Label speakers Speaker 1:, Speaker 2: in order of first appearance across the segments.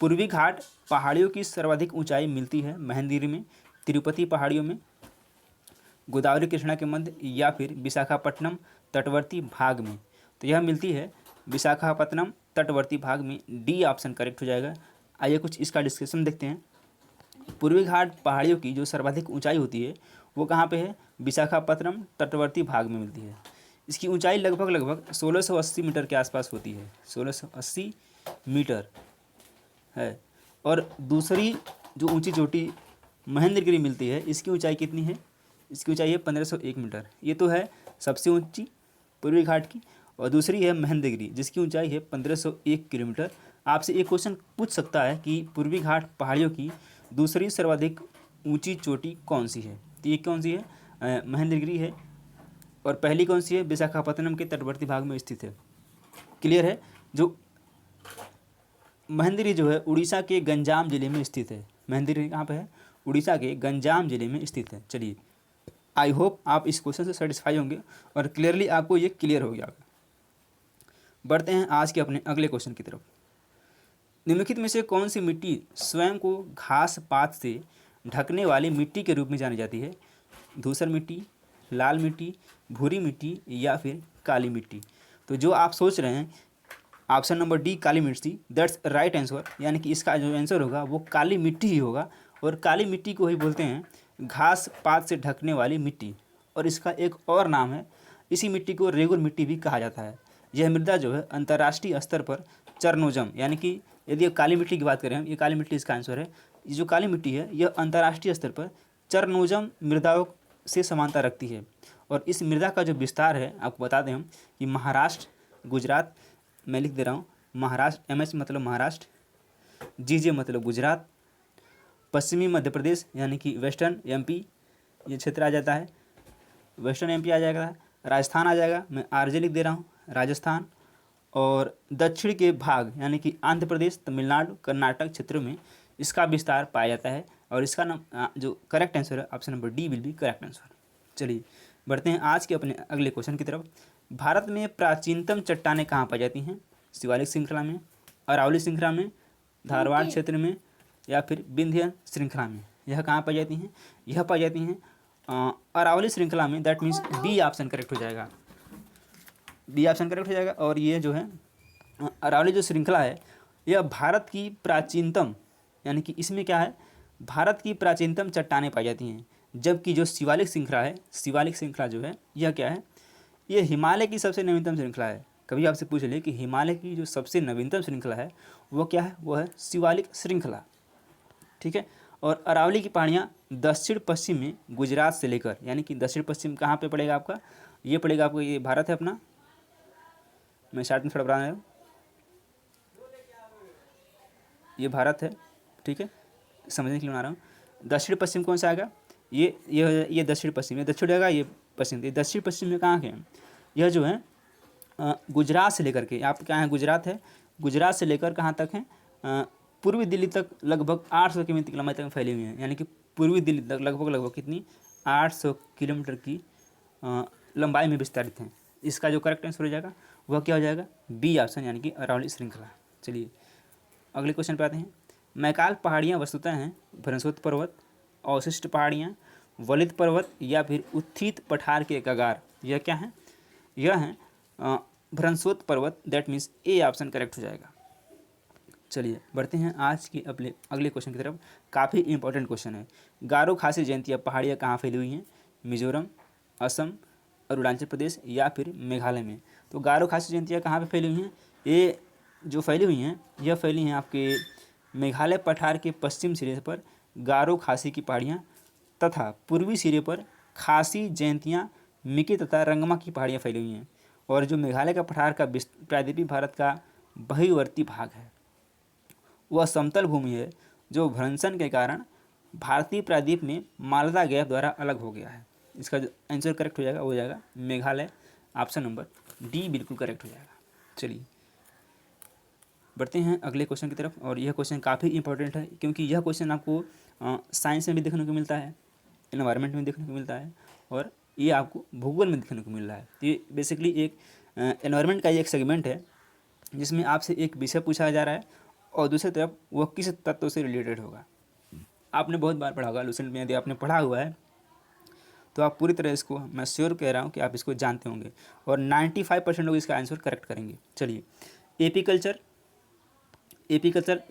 Speaker 1: पूर्वी घाट पहाड़ियों की सर्वाधिक ऊंचाई मिलती है महेंद्रगिरी में, तिरुपति पहाड़ियों में, गोदावरी कृष्णा के मध्य, या फिर विशाखापट्टनम तटवर्ती भाग में। तो यह मिलती है विशाखापट्टनम तटवर्ती भाग में। डी ऑप्शन करेक्ट हो जाएगा। आइए कुछ इसका डिस्कशन देखते हैं। पूर्वी घाट पहाड़ियों की जो सर्वाधिक ऊंचाई होती है वो कहाँ पे है? विशाखापट्टनम तटवर्ती भाग में मिलती है। इसकी ऊंचाई लगभग 1680 मीटर के आसपास होती है, 1680 मीटर है। और दूसरी जो ऊंची चोटी महेंद्रगिरी मिलती है, इसकी ऊंचाई कितनी है? इसकी ऊंचाई है 1501 मीटर। ये तो है सबसे ऊंची पूर्वी घाट की। और दूसरी है महेंद्रगिरी, जिसकी ऊंचाई है 1501 किलोमीटर। आपसे एक क्वेश्चन पूछ सकता है कि पूर्वी घाट पहाड़ियों की दूसरी सर्वाधिक ऊंची चोटी कौन सी है? तो ये कौन सी है? महेंद्रगिरी है। और पहली कौन सी है? विशाखापट्टनम के तटवर्ती भाग में स्थित है। क्लियर है? जो महेंद्रगिरी जो है उड़ीसा के गंजाम जिले में स्थित है। महेंद्रगिरी कहाँ पे है? उड़ीसा के गंजाम जिले में स्थित है। चलिए, आई होप आप इस क्वेश्चन से सेटिस्फाई होंगे और क्लियरली आपको ये क्लियर हो गया होगा। बढ़ते हैं आज के अपने अगले क्वेश्चन की तरफ। निम्नलिखित में से कौन सी मिट्टी स्वयं को घास पात से ढकने वाली मिट्टी के रूप में जानी जाती है? धूसर मिट्टी, लाल मिट्टी, भूरी मिट्टी, या फिर काली मिट्टी? तो जो आप सोच रहे हैं ऑप्शन नंबर डी काली मिट्टी, दैट्स राइट आंसर। यानी कि इसका जो आंसर होगा वो काली मिट्टी ही होगा। और काली मिट्टी को ही बोलते हैं घास पात से ढकने वाली मिट्टी। और इसका एक और नाम है, इसी मिट्टी को रेगुर मिट्टी भी कहा जाता है। यह मृदा जो है अंतर्राष्ट्रीय स्तर पर चरनोजम, यानी कि यदि काली मिट्टी की बात करें हम, ये काली मिट्टी इसका आंसर है। ये जो काली मिट्टी है यह अंतर्राष्ट्रीय स्तर पर चरनोजम मृदाओं से समानता रखती है। और इस मृदा का जो विस्तार है आपको बता दें हम कि महाराष्ट्र, गुजरात, मैं लिख दे रहा हूँ महाराष्ट्र, एमएच मतलब महाराष्ट्र, जीजे मतलब गुजरात, पश्चिमी मध्य प्रदेश यानी कि वेस्टर्न एमपी ये क्षेत्र आ जाता है, वेस्टर्न एमपी आ जाएगा, राजस्थान आ जाएगा, मैं आरजे लिख दे रहा हूँ राजस्थान, और दक्षिण के भाग यानी कि आंध्र प्रदेश, तमिलनाडु, कर्नाटक क्षेत्रों में इसका विस्तार पाया जाता है। और इसका नाम जो करेक्ट आंसर है option number D will be correct answer. चलिए बढ़ते हैं आज के अपने अगले क्वेश्चन की तरफ। भारत में प्राचीनतम चट्टानें कहाँ पाई जाती हैं? शिवालिक श्रृंखला में, अरावली श्रृंखला में, धारवाड़ क्षेत्र में, या फिर विंध्य श्रृंखला में? यह कहाँ पाई जाती हैं? यह पाई जाती हैं अरावली श्रृंखला में। That means B option correct हो जाएगा। बी ऑप्शन करेक्ट हो जाएगा। और ये जो है अरावली जो श्रृंखला है यह भारत की प्राचीनतम, यानी कि इसमें क्या है, भारत की प्राचीनतम चट्टानें पाई जाती हैं। जबकि जो शिवालिक श्रृंखला है, शिवालिक श्रृंखला जो है यह क्या है, ये हिमालय की सबसे नवीनतम श्रृंखला है। कभी आपसे पूछ ले कि हिमालय की जो सबसे नवीनतम श्रृंखला है वो क्या है, वो है शिवालिक श्रृंखला। ठीक है। और अरावली की पहाड़ियाँ दक्षिण पश्चिम में गुजरात से लेकर, यानी कि दक्षिण पश्चिम कहाँ पे पड़ेगा आपका, ये पड़ेगा आपको, ये भारत है अपना, मैं शार्ट में थोड़ा बता रहा हूँ, ये भारत है। ठीक है, समझने के लिए बना रहा हूँ। दक्षिण पश्चिम कौन सा आएगा, ये दक्षिण पश्चिम, ये दक्षिण आएगा, ये पश्चिम। ये दक्षिण पश्चिम में कहाँ के हैं, यह जो है गुजरात से लेकर के, आप क्या है, गुजरात है, गुजरात से लेकर कहाँ तक है, पूर्वी दिल्ली तक लगभग 800 किलोमीटर की लंबाई तक फैली हुई है। यानी कि पूर्वी दिल्ली तक लगभग कितनी, 800 किलोमीटर की लंबाई में विस्तारित हैं। इसका जो करेक्ट आंसर हो जाएगा वह क्या हो जाएगा, बी ऑप्शन, यानी कि अरावली श्रृंखला। चलिए अगले क्वेश्चन पे आते हैं। मैकाल पहाड़ियाँ वस्तुतः हैं भ्रंशोत पर्वत, अवशिष्ट पहाड़ियाँ, वलित पर्वत, या फिर उत्थित पठार के कगार? यह क्या है, यह है भ्रंशोत पर्वत। That means A option correct हो जाएगा। चलिए बढ़ते हैं आज के अपने अगले क्वेश्चन की तरफ। काफ़ी इंपॉर्टेंट क्वेश्चन है। गारो खासी जयंतिया पहाड़ियाँ कहाँ फैली हुई हैं? मिजोरम, असम, अरुणाचल प्रदेश, या फिर मेघालय में? तो गारो खासी जयंतियाँ कहाँ पे फैली हुई हैं? ये जो फैली हुई हैं यह फैली हैं आपके मेघालय पठार के पश्चिम सिरे पर गारो खासी की पहाड़ियाँ, तथा पूर्वी सिरे पर खासी जयंतियाँ, मिकी तथा रंगमा की पहाड़ियाँ फैली हुई हैं। और जो मेघालय का पठार का प्रायद्वीपीय भारत का बहिर्वर्ती भाग है वह समतल भूमि है जो भ्रंशन के कारण भारतीय प्रायद्वीप में मालदा गैप द्वारा अलग हो गया है। इसका जो आंसर करेक्ट हो जाएगा वो हो जाएगा मेघालय, ऑप्शन नंबर डी बिल्कुल करेक्ट हो जाएगा। चलिए बढ़ते हैं अगले क्वेश्चन की तरफ। और यह क्वेश्चन काफ़ी इंपॉर्टेंट है क्योंकि यह क्वेश्चन आपको साइंस में भी देखने को मिलता है, एनवायरनमेंट में देखने को मिलता है, और ये आपको भूगोल में देखने को मिल रहा है। तो ये बेसिकली एक एनवायरनमेंट का एक सेगमेंट है जिसमें आपसे एक विषय पूछा जा रहा है और दूसरी तरफ वह किस तत्व से रिलेटेड होगा। आपने बहुत बार पढ़ा होगा लूसेंट में, यदि आपने पढ़ा हुआ है तो आप पूरी तरह इसको, मैं श्योर कह रहा हूँ कि आप इसको जानते होंगे और 95% लोग इसका आंसर करेक्ट करेंगे। चलिए, एपीकल्चर, एपीकल्चर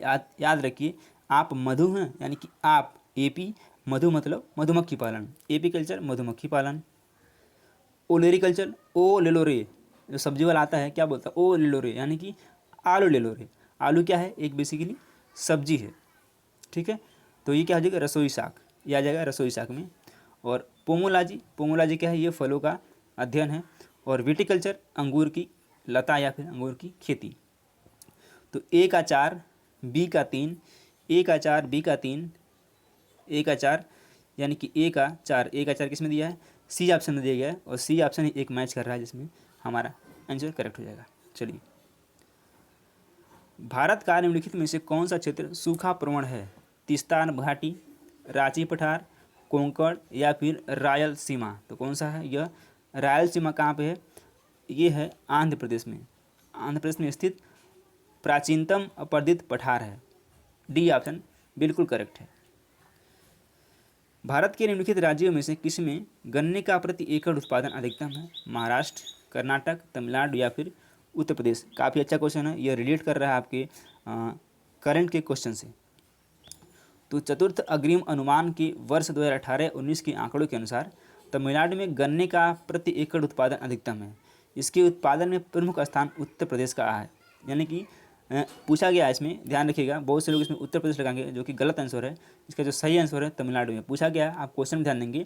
Speaker 1: याद रखिए, आप मधु हैं, यानी कि आप एपी, मधु मतलब मधुमक्खी पालन, एपीकल्चर मधुमक्खी पालन। ओलेरिकल्चर, ओ ले लो रे, जो सब्जी वाला आता है क्या बोलता है, ओ ले लो रे, यानी कि आलू ले लो रे। आलू क्या है, एक बेसिकली सब्जी है, ठीक है। तो ये क्या हो जाएगा, रसोई शाक, ये आ जाएगा रसोई शाक में। और पोमोलॉजी, पोमोलॉजी क्या है, ये फलों का अध्ययन है। और विटिकल्चर, अंगूर की लता या फिर अंगूर की खेती। तो ए का 4, बी का 3, ए का 4, बी का 3, ए का 4, यानी कि ए का 4, ए का 4 किस में दिया है, सी ऑप्शन में दिया गया है और सी ऑप्शन ही एक मैच कर रहा है जिसमें हमारा आंसर करेक्ट हो जाएगा। चलिए, भारत का निम्नलिखित में से कौन सा क्षेत्र सूखा प्रवण है, तीस्तान घाटी, रांची पठार, कोंकण या फिर रायलसीमा। तो कौन सा है यह, रायलसीमा कहाँ पे है, ये है आंध्र प्रदेश में, आंध्र प्रदेश में स्थित प्राचीनतम अपर्दित पठार है। डी ऑप्शन बिल्कुल करेक्ट है। भारत के निम्नलिखित राज्यों में से किस में गन्ने का प्रति एकड़ उत्पादन अधिकतम है, महाराष्ट्र, कर्नाटक, तमिलनाडु या फिर उत्तर प्रदेश। काफ़ी अच्छा क्वेश्चन है, यह रिलेट कर रहा है आपके करंट के क्वेश्चन से। तो चतुर्थ अग्रिम अनुमान के वर्ष 2018-19 के आंकड़ों के अनुसार तमिलनाडु में गन्ने का प्रति एकड़ उत्पादन अधिकतम है। इसके उत्पादन में प्रमुख स्थान उत्तर प्रदेश का है, यानी कि पूछा गया है इसमें, ध्यान रखिएगा, बहुत से लोग इसमें उत्तर प्रदेश लगाएंगे जो कि गलत आंसर है। इसका जो सही आंसर है तमिलनाडु में पूछा गया है। आप क्वेश्चन में ध्यान देंगे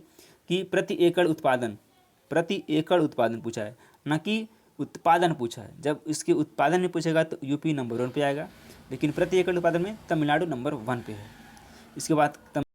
Speaker 1: कि प्रति एकड़ उत्पादन, प्रति एकड़ उत्पादन पूछा है, न कि उत्पादन पूछा है। जब इसके उत्पादन में पूछेगा तो यूपी नंबर 1 पे आएगा, लेकिन प्रति एकड़ उत्पादन में तमिलनाडु नंबर 1 पे है। इसके बाद